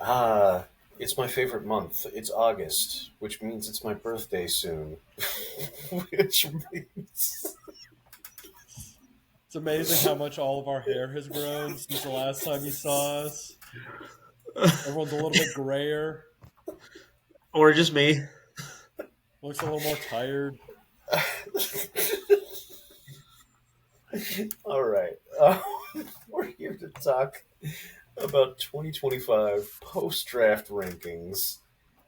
Ah, it's my favorite month. It's August, which means it's my birthday soon. which means. It's amazing how much all of our hair has grown since the last time you saw us. Everyone's a little bit grayer, Or just me. looks a little more tired. All right. We're here to talk about 2025 post draft rankings.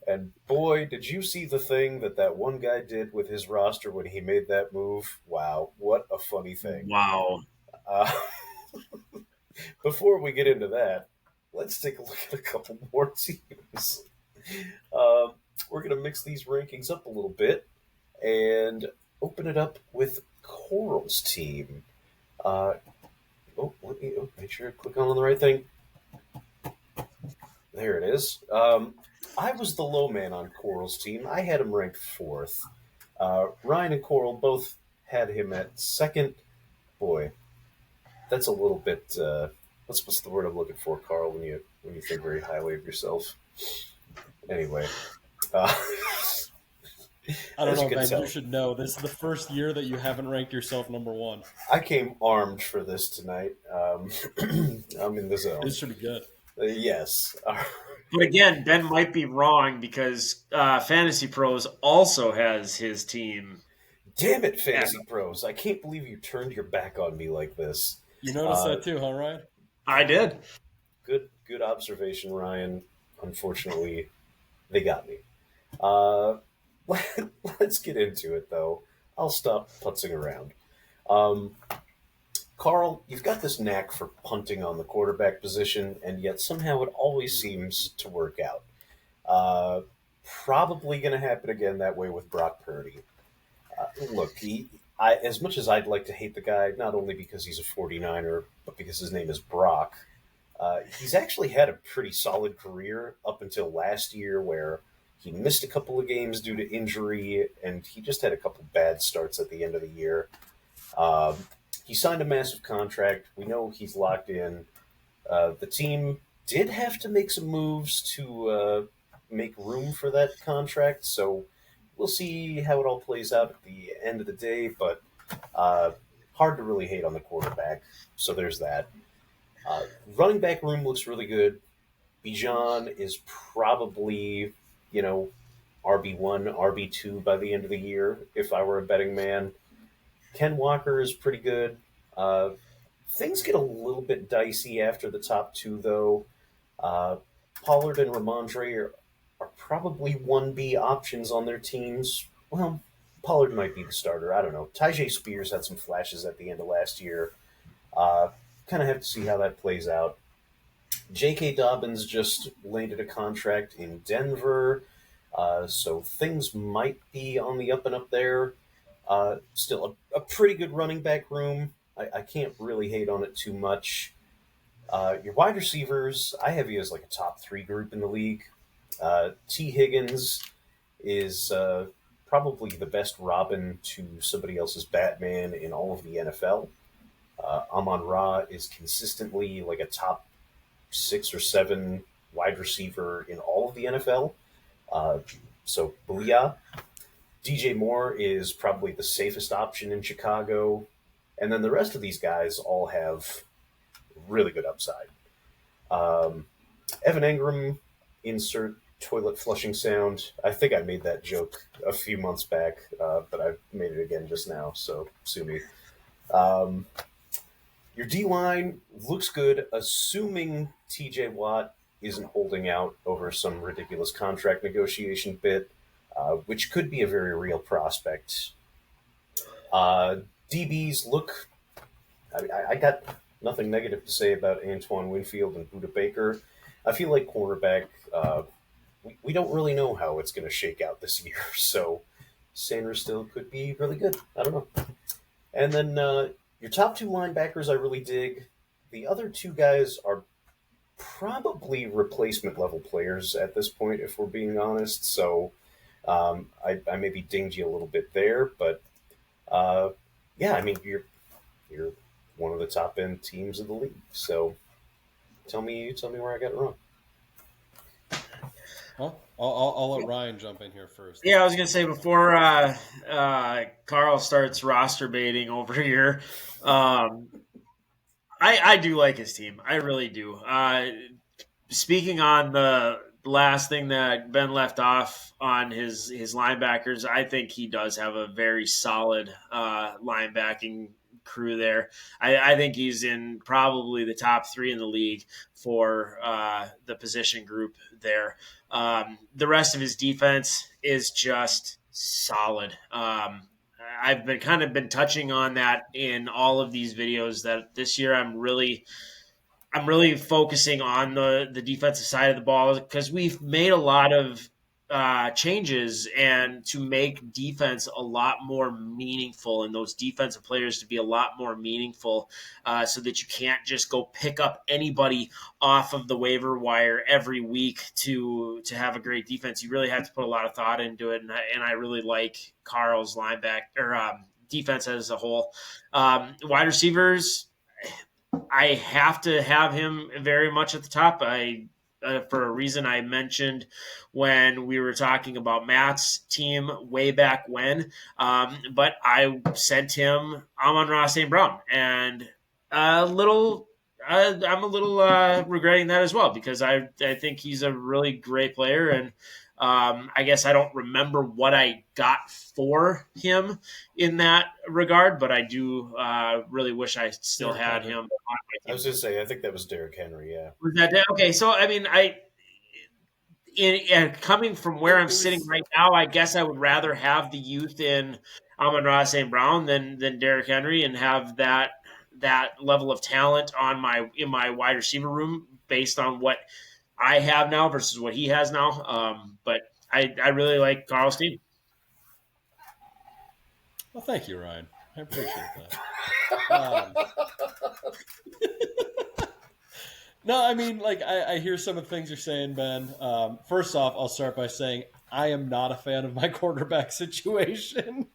And boy, did you see the thing that one guy did with his roster when he made that move? Wow, what a funny thing. Wow. Uh, before we get into that, let's take a look at a couple more teams. Um, we're going to mix these rankings up a little bit and open it up with Coral's team. Let me make sure I click on the right thing. There it is. I was the low man on Coral's team. I had him ranked fourth. Ryan and Coral both had him at second. Boy, that's a little bit. What's the word I'm looking for, Karl? When you think very highly of yourself. Anyway, uh, I don't as you know, can Ben. tell, You should know this is the first year that you haven't ranked yourself number one. I came armed for this tonight. I'm in the zone. This should be good. Yes. But again, Ben might be wrong because Fantasy Pros also has his team. Damn it, At, Fantasy Pros! I can't believe you turned your back on me like this. You noticed Uh, that too, huh, Ryan? I did. good observation, Ryan. Unfortunately, they got me. Uh, let's get into it, though. I'll stop putzing around. Um, Karl, you've got this knack for punting on the quarterback position, and yet somehow it always seems to work out. Uh, Probably going to happen again that way with Brock Purdy. Look, as much as I'd like to hate the guy, not only because he's a 49er, but because his name is Brock, he's actually had a pretty solid career up until last year, where he missed a couple of games due to injury, and he just had a couple bad starts at the end of the year. Um, he signed a massive contract. We know he's locked in. The team did have to make some moves to make room for that contract, so we'll see how it all plays out at the end of the day, but uh, hard to really hate on the quarterback, so there's that. Running back room looks really good. Bijan is probably, you know, RB1, RB2 by the end of the year if I were a betting man. Ken Walker is pretty good. Uh, Things get a little bit dicey after the top two, though. Uh, Pollard and Ramondre are probably 1B options on their teams. Well, Pollard might be the starter. I don't know. Tyjae Spears had some flashes at the end of last year. Uh, Kind of have to see how that plays out. J.K. Dobbins just landed a contract in Denver, so things might be on the up and up there. Still, a pretty good running back room. I can't really hate on it too much. Your wide receivers, I have you as like a top three group in the league. T. Higgins is probably the best Robin to somebody else's Batman in all of the NFL. Amon Ra is consistently like a top 6 or 7 wide receiver in all of the NFL. Uh, so, booyah. DJ Moore is probably the safest option in Chicago. And then the rest of these guys all have really good upside. Um, Evan Engram, insert toilet flushing sound. I think I made that joke a few months back, but I made it again just now, so sue me. Um, your D line looks good, assuming TJ Watt isn't holding out over some ridiculous contract negotiation bit, which could be a very real prospect. DBs look. I got nothing negative to say about Antoine Winfield and Buda Baker. I feel like cornerback. We don't really know how it's going to shake out this year, so Sanders still could be really good. I don't know. And then your top two linebackers, I really dig. The other two guys are probably replacement level players at this point, if we're being honest. So I maybe dinged you a little bit there, but uh, yeah, I mean you're one of the top end teams of the league. So tell me where I got it wrong. Well, I'll let Ryan jump in here first. Yeah, I was gonna say before Karl starts roster baiting over here, I do like his team. I really do. Speaking on the last thing that Ben left off on his linebackers, I think he does have a very solid linebacking crew there. I think he's in probably the top three in the league for the position group there. The rest of his defense is just solid. I've been touching on that in all of these videos that this year I'm really focusing on the defensive side of the ball because we've made a lot of changes and to make defense a lot more meaningful and those defensive players to be a lot more meaningful so that you can't just go pick up anybody off of the waiver wire every week to have a great defense. You really have to put a lot of thought into it, and I really like Karl's defense as a whole. Wide receivers, I have to have him very much at the top. For a reason I mentioned when we were talking about Matt's team way back when. But I sent him Amon-Ra St. Brown, and I'm a little regretting that as well because I think he's a really great player, and I guess I don't remember what I got for him in that regard, but I do really wish I still Derrick had Henry. him on my I was team. going to say, I think that was Derrick Henry, yeah. Was that okay? So I mean, coming from where I'm sitting right now, I guess I would rather have the youth in Amon-Ra St. Brown than Derrick Henry, and have that level of talent in my wide receiver room based on what I have now versus what he has now. But I really like Karl's team. Well, thank you, Ryan. I appreciate that. No, I mean, like, I hear some of the things you're saying, Ben. First off, I'll start by saying I am not a fan of my quarterback situation.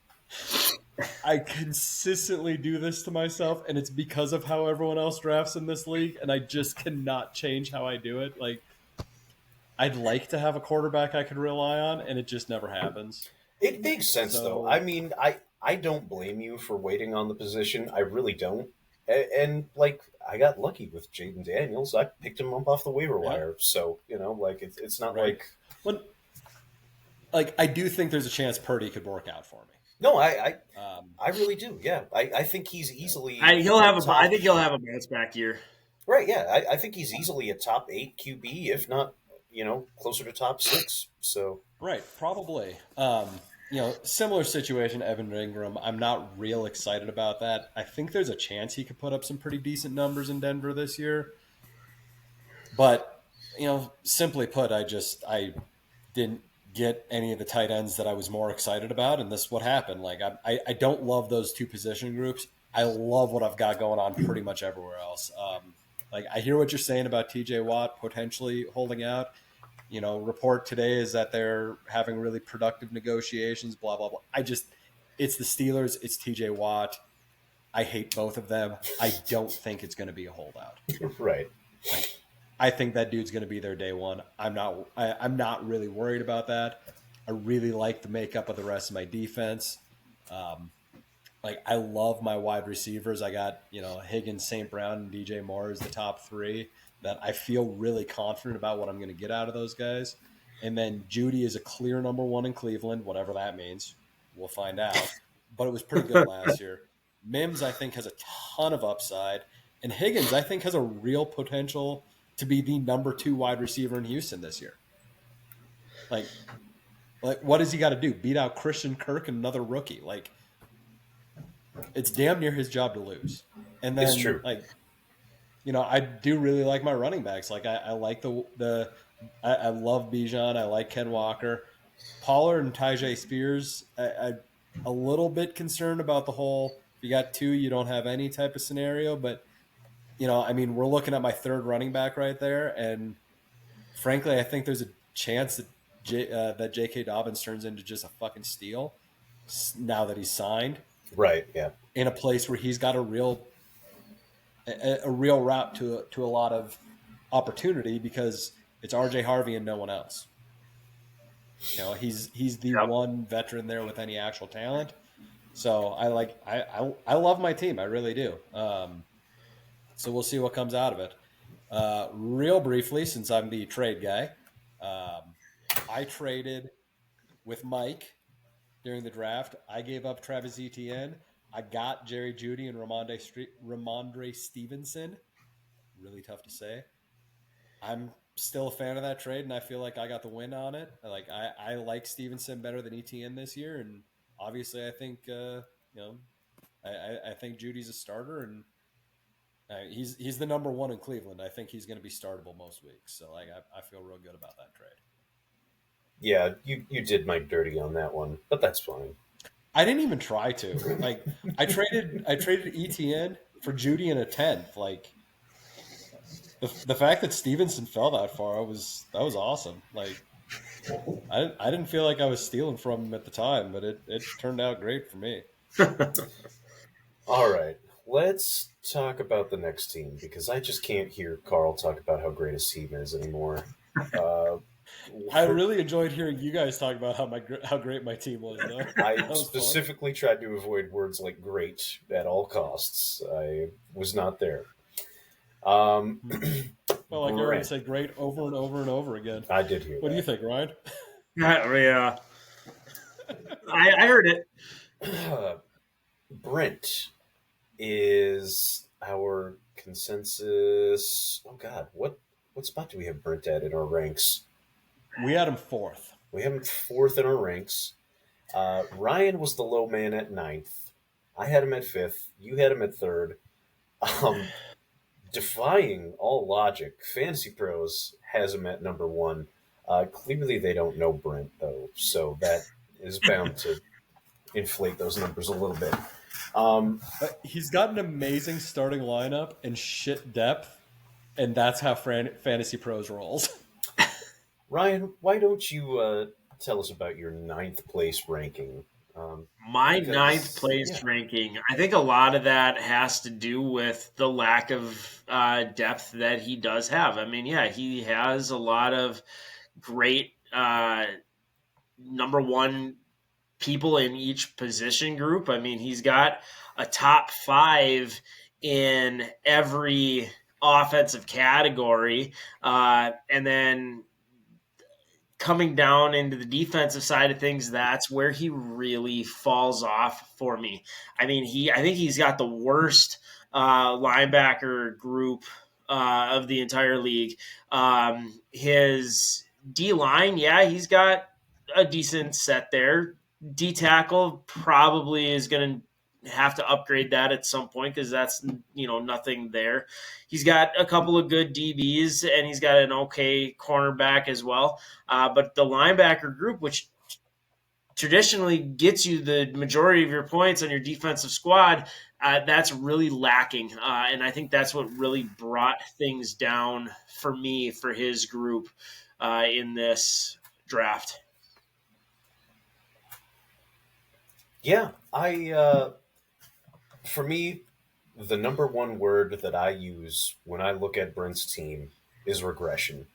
I consistently do this to myself, and it's because of how everyone else drafts in this league, and I just cannot change how I do it. Like, I'd like to have a quarterback I could rely on, and it just never happens. It makes sense, though. I mean, I don't blame you for waiting on the position. I really don't. And like, I got lucky with Jaden Daniels. I picked him up off the waiver wire. So, like, it's not Right. like... Well, like, I do think there's a chance Purdy could work out for me. No, I really do. Yeah, I think he's easily. I think he'll have a bounce back year. Right. Yeah, I think he's easily a top 8 QB, if not, closer to top 6. So Right, probably. Similar situation, Evan Ingram. I'm not real excited about that. I think there's a chance he could put up some pretty decent numbers in Denver this year. But, simply put, I didn't get any of the tight ends that I was more excited about, and this is what happened. Like, I don't love those two position groups. I love what I've got going on pretty much everywhere else. Like, I hear what you're saying about TJ Watt potentially holding out. Report today is that they're having really productive negotiations, blah, blah, blah. It's the Steelers, it's TJ Watt. I hate both of them. I don't think it's going to be a holdout. Right. I think that dude's going to be there day one. I'm not really worried about that. I really like the makeup of the rest of my defense. I love my wide receivers. I got, Higgins, St. Brown, and DJ Moore as the top 3 that I feel really confident about what I'm going to get out of those guys. And then Judy is a clear number 1 in Cleveland, whatever that means. We'll find out. But it was pretty good last year. Mims, I think, has a ton of upside. And Higgins, I think, has a real potential to be the number 2 wide receiver in Houston this year. Like what does he got to do? Beat out Christian Kirk and another rookie? Like, it's damn near his job to lose. And then, it's true. I do really like my running backs. Like, I like I love Bijan. I like Ken Walker. Pollard and Tyjae Spears, I'm a little bit concerned about the whole, if you got 2, you don't have any type of scenario. But, we're looking at my 3rd running back right there. And frankly, I think there's a chance that that J.K. Dobbins turns into just a fucking steal now that he's signed. Right, yeah. In a place where he's got a real route to a lot of opportunity because it's RJ Harvey and no one else. He's the Yep. one veteran there with any actual talent. So I love my team. I really do. So we'll see what comes out of it. Real briefly, since I'm the trade guy, I traded with Mike during the draft. I gave up Travis Etienne. I got Jerry Jeudy and Ramondre Stevenson. Really tough to say. I'm still a fan of that trade, and I feel like I got the win on it. I like Stevenson better than Etienne this year, and obviously I think I think Judy's a starter, and he's the number one in Cleveland. I think he's going to be startable most weeks. So I feel real good about that trade. Yeah, you did Mike dirty on that one, but that's fine. I didn't even try to. I traded ETN for Judy in a 10th. The fact that Stevenson fell that far that was awesome. I didn't feel like I was stealing from him at the time, but it turned out great for me. All right, let's talk about the next team because I just can't hear Karl talk about how great his team is anymore. Uh, I really enjoyed hearing you guys talk about how great my team was, though. I That was fun. specifically tried to avoid words like great at all costs. I was not there. Um, Well, like everyone Brent, said, great over and over and over again. I did hear What do you think, Ryan? Yeah, I heard it. that. Brent is our consensus. Oh God, what spot do we have Brent at in our ranks? We had him fourth. We have him fourth in our ranks. Ryan was the low man at ninth. I had him at fifth. You had him at third. Um, defying all logic, Fantasy Pros has him at number one. Clearly, they don't know Brent though, so that is bound to inflate those numbers a little bit. But he's got an amazing starting lineup and shit depth, and that's how Fantasy Pros rolls. Ryan, why don't you tell us about your ninth place ranking? My Because, ninth place yeah. ranking, I think a lot of that has to do with the lack of depth that he does have. I mean, yeah, he has a lot of great number one people in each position group. I mean, he's got a top five in every offensive category. And then coming down into the defensive side of things, that's where he really falls off for me. I mean, I think he's got the worst linebacker group of the entire league. His D line, yeah, he's got a decent set there. D tackle probably is going to have to upgrade that at some point because that's nothing there. He's got a couple of good DBs and he's got an okay cornerback as well. But the linebacker group, which traditionally gets you the majority of your points on your defensive squad, that's really lacking. And I think that's what really brought things down for me for his group in this draft. Yeah, for me, the number one word that I use when I look at Brent's team is regression.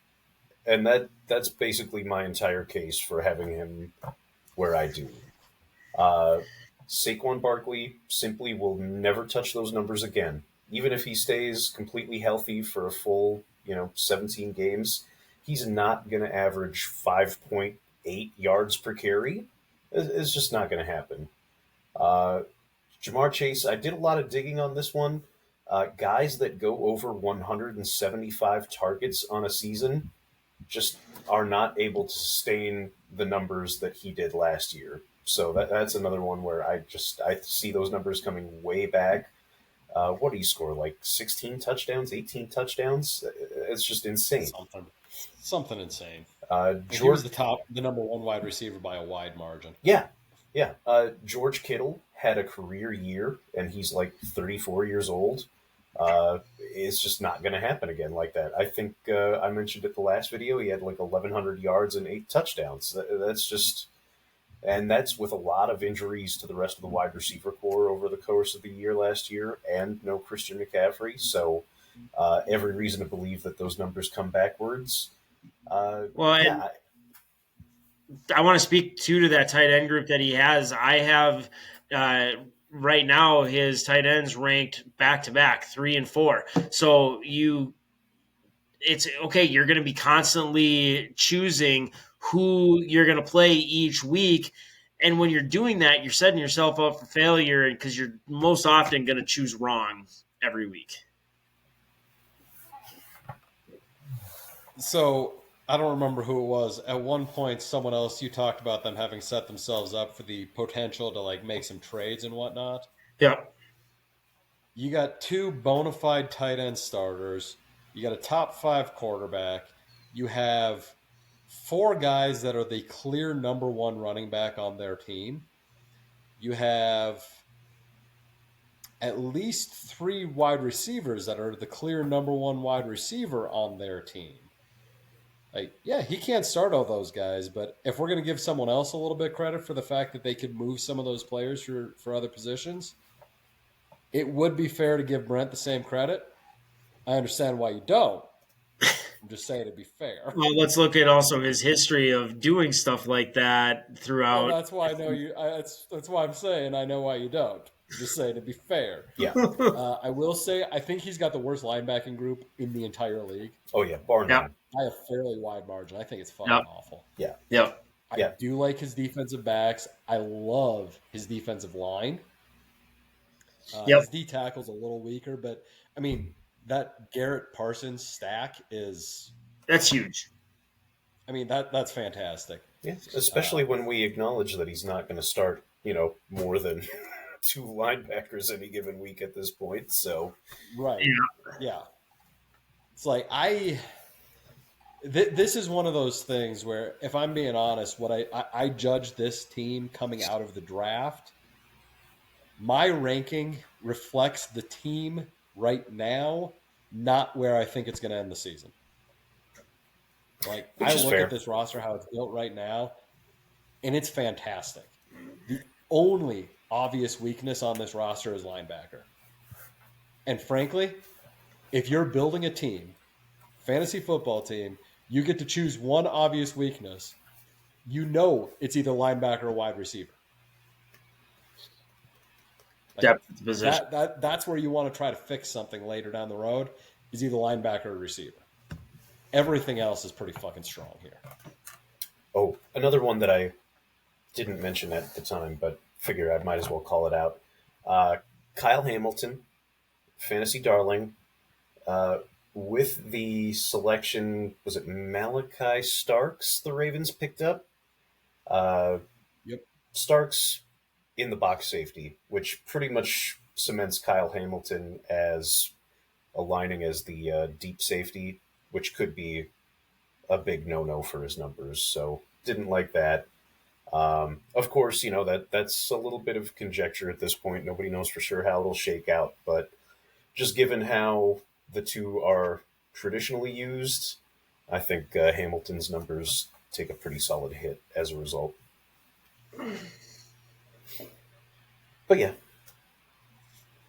And that's basically my entire case for having him where I do. Uh, Saquon Barkley simply will never touch those numbers again. Even if he stays completely healthy for a full, 17 games, he's not going to average 5.8 yards per carry. It's just not going to happen. Uh, Jamar Chase, I did a lot of digging on this one. Guys that go over 175 targets on a season just are not able to sustain the numbers that he did last year. So that's another one where I see those numbers coming way back. What do you score? Like 16 touchdowns, 18 touchdowns? It's just insane. Something insane. He George, was the number one wide receiver by a wide margin. yeah, yeah. George Kittle had a career year, and he's like 34 years old. It's just not going to happen again like that. I think I mentioned it the last video. He had like 1,100 yards and 8 touchdowns. That's just, and that's with a lot of injuries to the rest of the wide receiver core over the course of the year last year, and no Christian McCaffrey. So every reason to believe that those numbers come backwards. Well, Yeah, I want to speak to that tight end group that he has. I have right now his tight ends ranked back to back 3 and 4. So it's okay. You're going to be constantly choosing who you're going to play each week. And when you're doing that, you're setting yourself up for failure because you're most often going to choose wrong every week. So I don't remember who it was. At one point, someone else, you talked about them having set themselves up for the potential to like make some trades and whatnot. Yeah. You got 2 bona fide tight end starters. You got a top 5 quarterback. You have 4 guys that are the clear number 1 running back on their team. You have at least 3 wide receivers that are the clear number 1 wide receiver on their team. Like, yeah, he can't start all those guys, but if we're going to give someone else a little bit credit for the fact that they could move some of those players for other positions, it would be fair to give Brent the same credit. I understand why you don't. I'm just saying to be fair. Well, let's look at also his history of doing stuff like that throughout. Well, that's why I know you. That's why I'm saying I know why you don't. Just saying to be fair. Yeah. I will say I think he's got the worst linebacking group in the entire league. Oh yeah, bar none. I have fairly wide margin. I think it's fucking awful. Yeah. Yep. I do like his defensive backs. I love his defensive line. His D tackle's a little weaker, but I mean that Garrett Parsons stack that's huge. I mean that's fantastic. Yeah, especially when we acknowledge that he's not going to start, more than 2 linebackers any given week at this point. So, right, yeah. It's like this is one of those things where, if I'm being honest, what I judge this team coming out of the draft. My ranking reflects the team right now, not where I think it's going to end the season. Like, I look at this roster, how it's built right now, and it's fantastic. The only obvious weakness on this roster is linebacker. And frankly, if you're building a team, fantasy football team, you get to choose one obvious weakness. It's either linebacker or wide receiver. Depth of position. That's where you want to try to fix something later down the road, is either linebacker or receiver. Everything else is pretty fucking strong here. Oh, another one that I didn't mention at the time, but figure I might as well call it out. Kyle Hamilton, fantasy darling, with the selection, was it Malachi Starks the Ravens picked up? Yep. Starks in the box safety, which pretty much cements Kyle Hamilton as aligning as the deep safety, which could be a big no-no for his numbers. So didn't like that. Of course, that's a little bit of conjecture at this point. Nobody knows for sure how it'll shake out, but just given how the two are traditionally used, I think Hamilton's numbers take a pretty solid hit as a result. But yeah,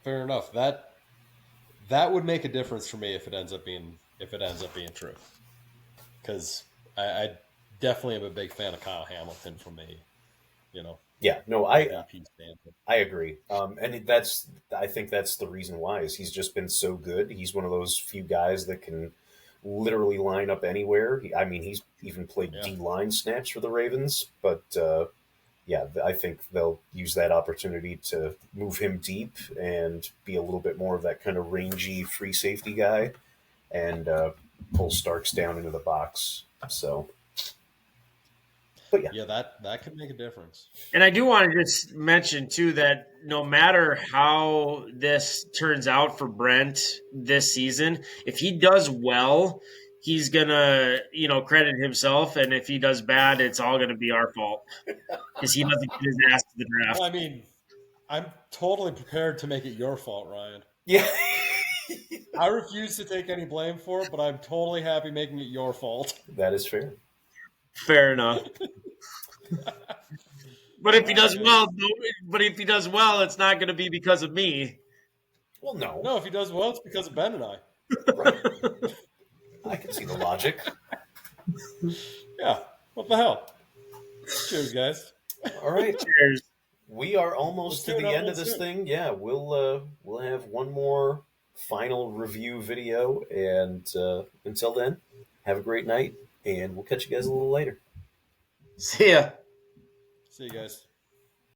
fair enough. That would make a difference for me if it ends up being true, because I definitely am a big fan of Kyle Hamilton from me. Yeah, no, I agree. And I think that's the reason why, is he's just been so good. He's one of those few guys that can literally line up anywhere. He's even played D-line snaps for the Ravens, but I think they'll use that opportunity to move him deep and be a little bit more of that kind of rangy free safety guy, and pull Starks down into the box. So, but that could make a difference. And I do want to just mention too that no matter how this turns out for Brent this season, if he does well, he's gonna, credit himself, and if he does bad, it's all gonna be our fault because he doesn't get his ass to the draft. Well, I'm totally prepared to make it your fault, Ryan. Yeah. I refuse to take any blame for it, but I'm totally happy making it your fault. That is fair. Fair enough. But if he does well, it's not going to be because of me. Well, no. No, if he does well, it's because of Ben and I. Right. I can see the logic. Yeah. What the hell? Cheers, guys. All right. Cheers. We are almost to We'll do the end another of this one soon. thing. Yeah, we'll have one more final review video, and until then, have a great night, and we'll catch you guys a little later. See ya. See you guys.